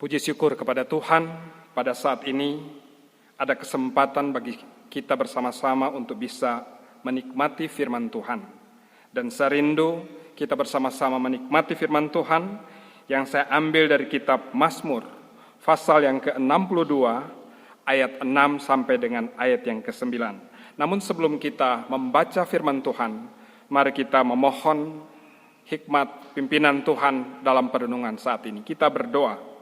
Puji syukur kepada Tuhan, pada saat ini ada kesempatan bagi kita bersama-sama untuk bisa menikmati firman Tuhan. Dan saya rindu kita bersama-sama menikmati firman Tuhan yang saya ambil dari kitab Mazmur, pasal yang ke-62, ayat 6 sampai dengan ayat yang ke-9. Namun sebelum kita membaca firman Tuhan, mari kita memohon hikmat pimpinan Tuhan dalam perenungan saat ini. Kita berdoa.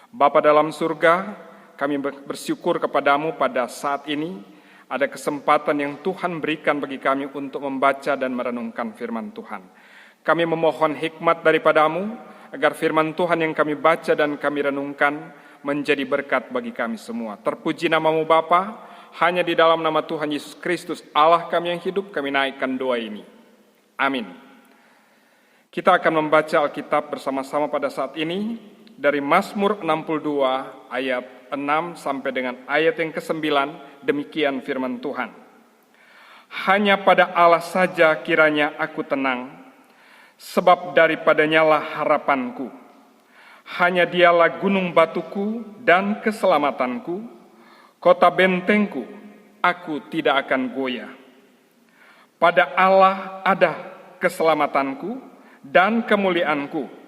Bapa dalam surga, kami bersyukur kepadamu pada saat ini ada kesempatan yang Tuhan berikan bagi kami untuk membaca dan merenungkan firman Tuhan. Kami memohon hikmat daripadamu agar firman Tuhan yang kami baca dan kami renungkan menjadi berkat bagi kami semua. Terpuji namamu Bapa, hanya di dalam nama Tuhan Yesus Kristus Allah kami yang hidup, kami naikkan doa ini. Amin. Kita akan membaca Alkitab bersama-sama pada saat ini dari Mazmur 62 ayat 6 sampai dengan ayat yang ke-9, demikian firman Tuhan. Hanya pada Allah saja kiranya aku tenang, sebab daripadanya lah harapanku. Hanya dialah gunung batuku dan keselamatanku, kota bentengku, aku tidak akan goyah. Pada Allah ada keselamatanku dan kemuliaanku,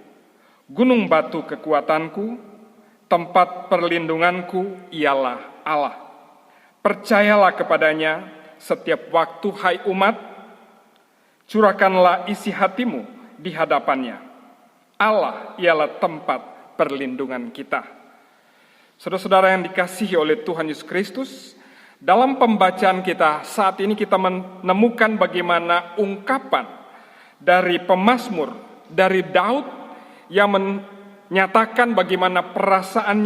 gunung batu kekuatanku, tempat perlindunganku ialah Allah. Percayalah kepadanya setiap waktu, hai umat, curahkanlah isi hatimu di hadapannya. Allah ialah tempat perlindungan kita. Saudara-saudara yang dikasihi oleh Tuhan Yesus Kristus, dalam pembacaan kita saat ini kita menemukan bagaimana ungkapan dari pemazmur, dari Daud, yang menyatakan bagaimana perasaan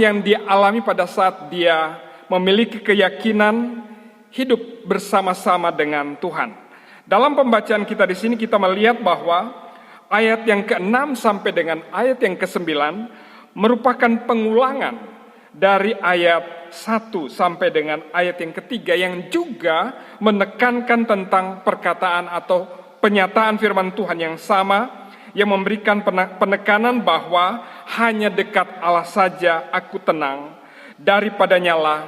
yang dia alami pada saat dia memiliki keyakinan hidup bersama-sama dengan Tuhan. Dalam pembacaan kita di sini kita melihat bahwa ayat yang ke-6 sampai dengan ayat yang ke-9 merupakan pengulangan dari ayat 1 sampai dengan ayat yang ketiga yang juga menekankan tentang perkataan atau penyataan firman Tuhan yang sama yang memberikan penekanan bahwa hanya dekat Allah saja aku tenang, daripadanya lah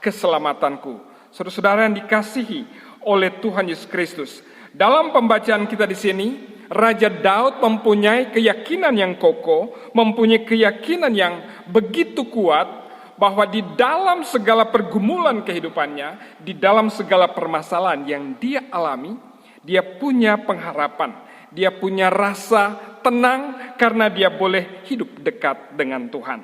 keselamatanku. Saudara-saudara yang dikasihi oleh Tuhan Yesus Kristus, dalam pembacaan kita di sini, Raja Daud mempunyai keyakinan yang kokoh, mempunyai keyakinan yang begitu kuat bahwa di dalam segala pergumulan kehidupannya, di dalam segala permasalahan yang dia alami, dia punya pengharapan, dia punya rasa tenang karena dia boleh hidup dekat dengan Tuhan.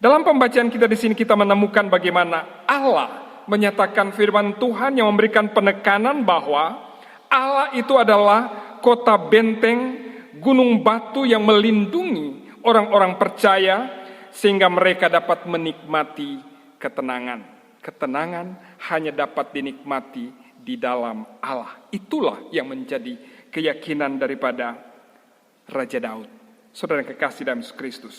Dalam pembacaan kita di sini kita menemukan bagaimana Allah menyatakan firman Tuhan yang memberikan penekanan bahwa Allah itu adalah kota benteng, gunung batu yang melindungi orang-orang percaya sehingga mereka dapat menikmati ketenangan. Ketenangan hanya dapat dinikmati di dalam Allah. Itulah yang menjadi keyakinan daripada Raja Daud. Saudara yang kekasih dalam Yesus Kristus.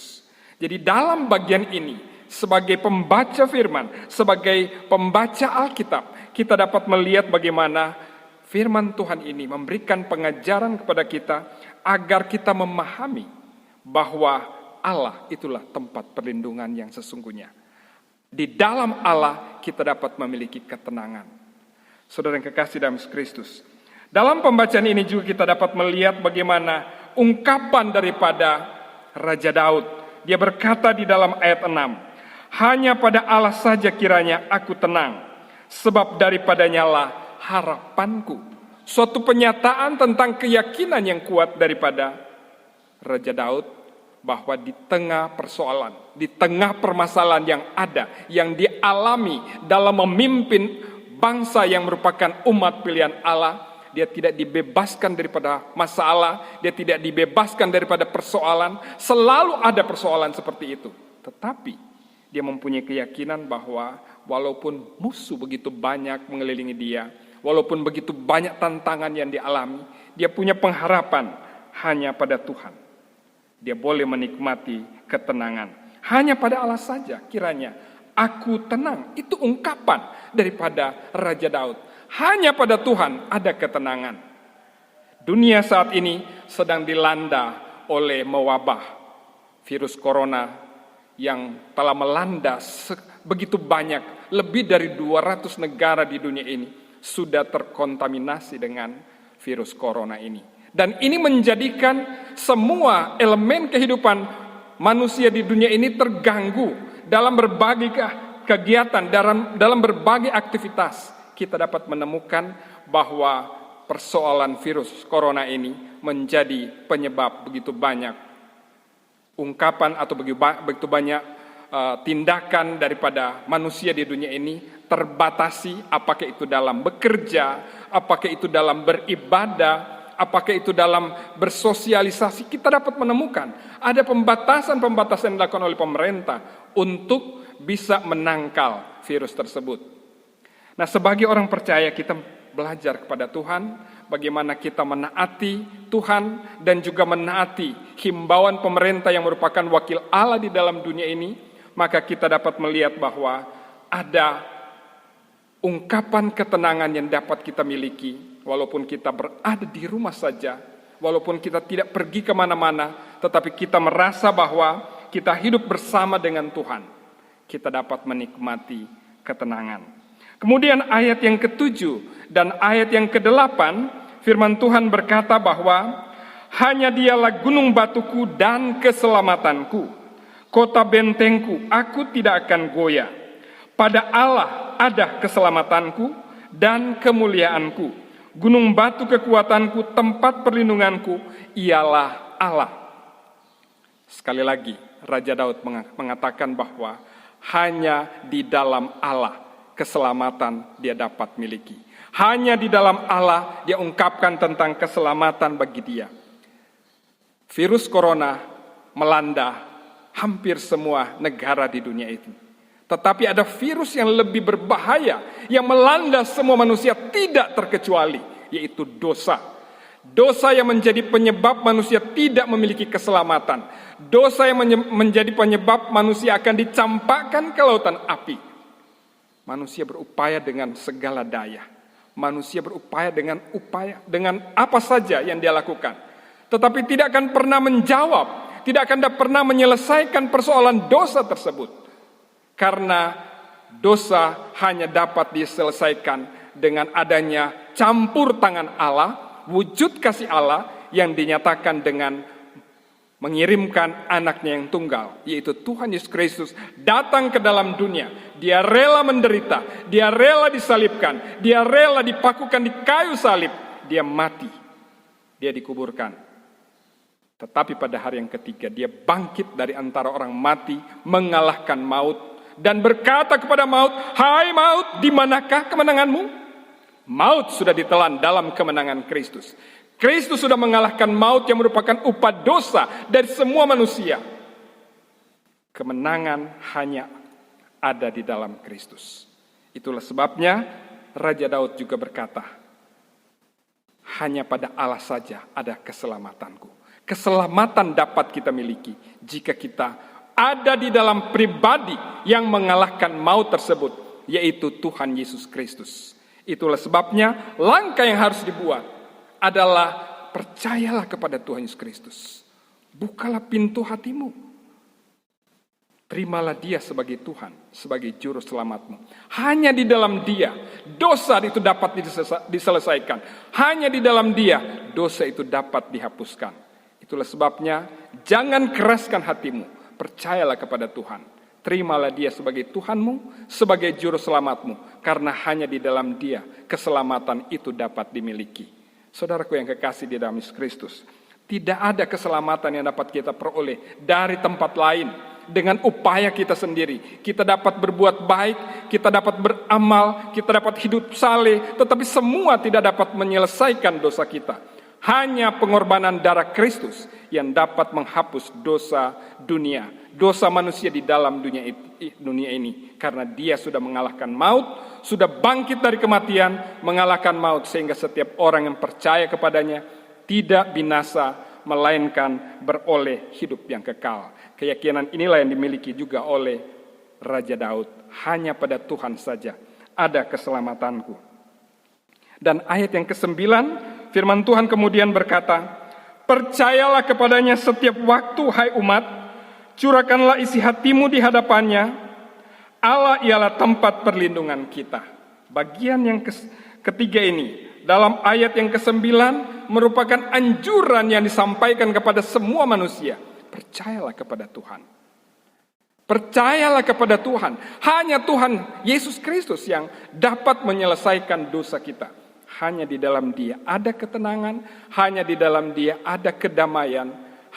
Jadi dalam bagian ini, sebagai pembaca firman, sebagai pembaca Alkitab, kita dapat melihat bagaimana firman Tuhan ini memberikan pengajaran kepada kita agar kita memahami bahwa Allah itulah tempat perlindungan yang sesungguhnya. Di dalam Allah kita dapat memiliki ketenangan. Saudara yang kekasih dalam Yesus Kristus, dalam pembacaan ini juga kita dapat melihat bagaimana ungkapan daripada Raja Daud. Dia berkata di dalam ayat 6, hanya pada Allah saja kiranya aku tenang, sebab daripadanya lah harapanku. Suatu penyataan tentang keyakinan yang kuat daripada Raja Daud, bahwa di tengah persoalan, di tengah permasalahan yang ada, yang dialami dalam memimpin bangsa yang merupakan umat pilihan Allah, dia tidak dibebaskan daripada masalah, dia tidak dibebaskan daripada persoalan, selalu ada persoalan seperti itu. Tetapi dia mempunyai keyakinan bahwa walaupun musuh begitu banyak mengelilingi dia, walaupun begitu banyak tantangan yang dialami, dia punya pengharapan hanya pada Tuhan. Dia boleh menikmati ketenangan. Hanya pada Allah saja kiranya aku tenang. Itu ungkapan daripada Raja Daud. Hanya pada Tuhan ada ketenangan. Dunia saat ini sedang dilanda oleh mewabah, virus corona yang telah melanda begitu banyak, lebih dari 200 negara di dunia ini sudah terkontaminasi dengan virus corona ini. Dan ini menjadikan semua elemen kehidupan manusia di dunia ini terganggu dalam berbagai kegiatan, dalam berbagai aktivitas. Kita dapat menemukan bahwa persoalan virus corona ini menjadi penyebab begitu banyak ungkapan atau begitu banyak tindakan daripada manusia di dunia ini terbatasi, apakah itu dalam bekerja, apakah itu dalam beribadah, apakah itu dalam bersosialisasi. Kita dapat menemukan ada pembatasan-pembatasan yang dilakukan oleh pemerintah untuk bisa menangkal virus tersebut. Nah, sebagai orang percaya kita belajar kepada Tuhan, bagaimana kita menaati Tuhan dan juga menaati himbauan pemerintah yang merupakan wakil Allah di dalam dunia ini, maka kita dapat melihat bahwa ada ungkapan ketenangan yang dapat kita miliki, walaupun kita berada di rumah saja, walaupun kita tidak pergi kemana-mana, tetapi kita merasa bahwa kita hidup bersama dengan Tuhan, kita dapat menikmati ketenangan. Kemudian ayat yang ke-7 dan ayat yang ke-8, firman Tuhan berkata bahwa hanya Dialah gunung batuku dan keselamatanku, kota bentengku, aku tidak akan goyah. Pada Allah ada keselamatanku dan kemuliaanku. Gunung batu kekuatanku, tempat perlindunganku, ialah Allah. Sekali lagi, Raja Daud mengatakan bahwa hanya di dalam Allah keselamatan dia dapat miliki. Hanya di dalam Allah dia ungkapkan tentang keselamatan bagi dia. Virus corona melanda hampir semua negara di dunia itu. Tetapi ada virus yang lebih berbahaya yang melanda semua manusia tidak terkecuali, yaitu dosa. Dosa yang menjadi penyebab manusia tidak memiliki keselamatan. Dosa yang menjadi penyebab manusia akan dicampakkan ke lautan api. Manusia berupaya dengan segala daya. Manusia berupaya dengan apa saja yang dia lakukan. Tetapi tidak akan pernah menjawab, tidak akan pernah menyelesaikan persoalan dosa tersebut. Karena dosa hanya dapat diselesaikan dengan adanya campur tangan Allah, wujud kasih Allah yang dinyatakan dengan mengirimkan anaknya yang tunggal, yaitu Tuhan Yesus Kristus, datang ke dalam dunia. Dia rela menderita, dia rela disalibkan, dia rela dipakukan di kayu salib, dia mati, dia dikuburkan. Tetapi pada hari yang ketiga, dia bangkit dari antara orang mati, mengalahkan maut, dan berkata kepada maut, "Hai maut, di manakah kemenanganmu?" Maut sudah ditelan dalam kemenangan Kristus. Kristus sudah mengalahkan maut yang merupakan upah dosa dari semua manusia. Kemenangan hanya ada di dalam Kristus. Itulah sebabnya Raja Daud juga berkata, hanya pada Allah saja ada keselamatanku. Keselamatan dapat kita miliki jika kita ada di dalam pribadi yang mengalahkan maut tersebut, yaitu Tuhan Yesus Kristus. Itulah sebabnya langkah yang harus dibuat adalah percayalah kepada Tuhan Yesus Kristus. Bukalah pintu hatimu. Terimalah dia sebagai Tuhan, sebagai juru selamatmu. Hanya di dalam dia dosa itu dapat diselesaikan. Hanya di dalam dia dosa itu dapat dihapuskan. Itulah sebabnya jangan keraskan hatimu. Percayalah kepada Tuhan. Terimalah dia sebagai Tuhanmu, sebagai juru selamatmu. Karena hanya di dalam dia keselamatan itu dapat dimiliki. Saudaraku yang kekasih di dalam Yesus Kristus, tidak ada keselamatan yang dapat kita peroleh dari tempat lain dengan upaya kita sendiri. Kita dapat berbuat baik, kita dapat beramal, kita dapat hidup saleh, tetapi semua tidak dapat menyelesaikan dosa kita. Hanya pengorbanan darah Kristus yang dapat menghapus dosa dunia, dosa manusia di dalam dunia ini. Karena dia sudah mengalahkan maut, sudah bangkit dari kematian, mengalahkan maut. Sehingga setiap orang yang percaya kepadanya tidak binasa, melainkan beroleh hidup yang kekal. Keyakinan inilah yang dimiliki juga oleh Raja Daud. Hanya pada Tuhan saja ada keselamatanku. Dan ayat yang ke-9, firman Tuhan kemudian berkata, percayalah kepadanya setiap waktu, hai umat, Curahkanlah isi hatimu di hadapannya. Allah ialah tempat perlindungan kita. Bagian yang ketiga ini, dalam ayat yang ke-9, merupakan anjuran yang disampaikan kepada semua manusia. Percayalah kepada Tuhan. Percayalah kepada Tuhan. Hanya Tuhan Yesus Kristus yang dapat menyelesaikan dosa kita. Hanya di dalam Dia ada ketenangan, hanya di dalam Dia ada kedamaian,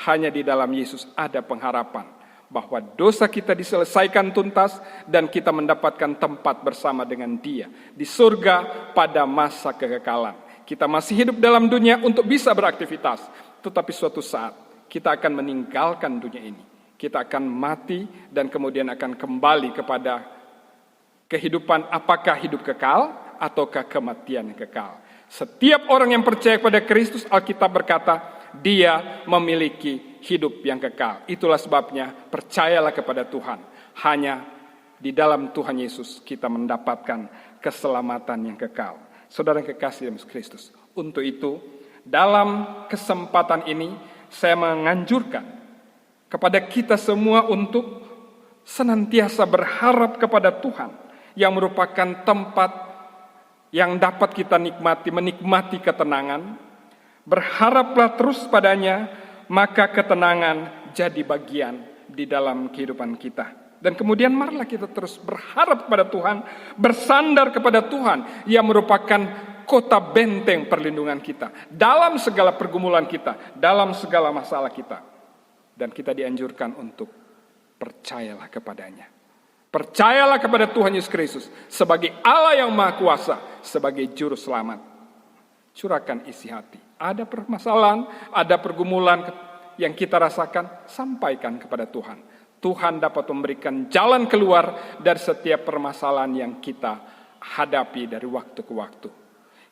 hanya di dalam Yesus ada pengharapan bahwa dosa kita diselesaikan tuntas dan kita mendapatkan tempat bersama dengan Dia di surga pada masa kekekalan. Kita masih hidup dalam dunia untuk bisa beraktivitas, tetapi suatu saat kita akan meninggalkan dunia ini. Kita akan mati dan kemudian akan kembali kepada kehidupan, apakah hidup kekal ataukah kematian yang kekal. Setiap orang yang percaya kepada Kristus, Alkitab berkata, dia memiliki hidup yang kekal. Itulah sebabnya percayalah kepada Tuhan. Hanya di dalam Tuhan Yesus kita mendapatkan keselamatan yang kekal. Saudara yang kekasih dalam Kristus, untuk itu dalam kesempatan ini saya menganjurkan kepada kita semua untuk senantiasa berharap kepada Tuhan yang merupakan tempat yang dapat kita menikmati ketenangan. Berharaplah terus padanya, maka ketenangan jadi bagian di dalam kehidupan kita. Dan kemudian marilah kita terus berharap kepada Tuhan, bersandar kepada Tuhan yang merupakan kota benteng perlindungan kita dalam segala pergumulan kita, dalam segala masalah kita. Dan kita dianjurkan untuk percayalah kepadanya. Percayalah kepada Tuhan Yesus Kristus sebagai Allah yang Maha Kuasa, sebagai Juru Selamat. Curahkan isi hati. Ada permasalahan, ada pergumulan yang kita rasakan, sampaikan kepada Tuhan. Tuhan dapat memberikan jalan keluar dari setiap permasalahan yang kita hadapi dari waktu ke waktu.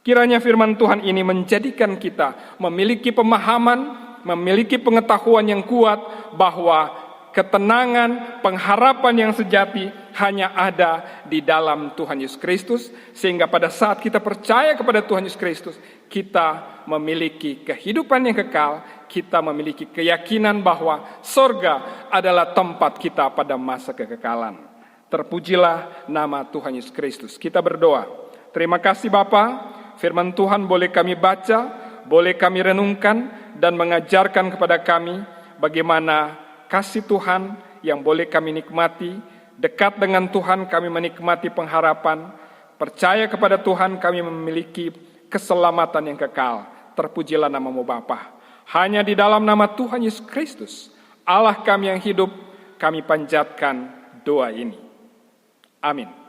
Kiranya firman Tuhan ini menjadikan kita memiliki pemahaman, memiliki pengetahuan yang kuat bahwa ketenangan, pengharapan yang sejati hanya ada di dalam Tuhan Yesus Kristus. Sehingga pada saat kita percaya kepada Tuhan Yesus Kristus, kita memiliki kehidupan yang kekal, kita memiliki keyakinan bahwa sorga adalah tempat kita pada masa kekekalan. Terpujilah nama Tuhan Yesus Kristus. Kita berdoa. Terima kasih Bapa, firman Tuhan boleh kami baca, boleh kami renungkan, dan mengajarkan kepada kami bagaimana kasih Tuhan yang boleh kami nikmati. Dekat dengan Tuhan kami menikmati pengharapan. Percaya kepada Tuhan kami memiliki keselamatan yang kekal. Terpujilah nama-Mu Bapa. Hanya di dalam nama Tuhan Yesus Kristus, Allah kami yang hidup, kami panjatkan doa ini. Amin.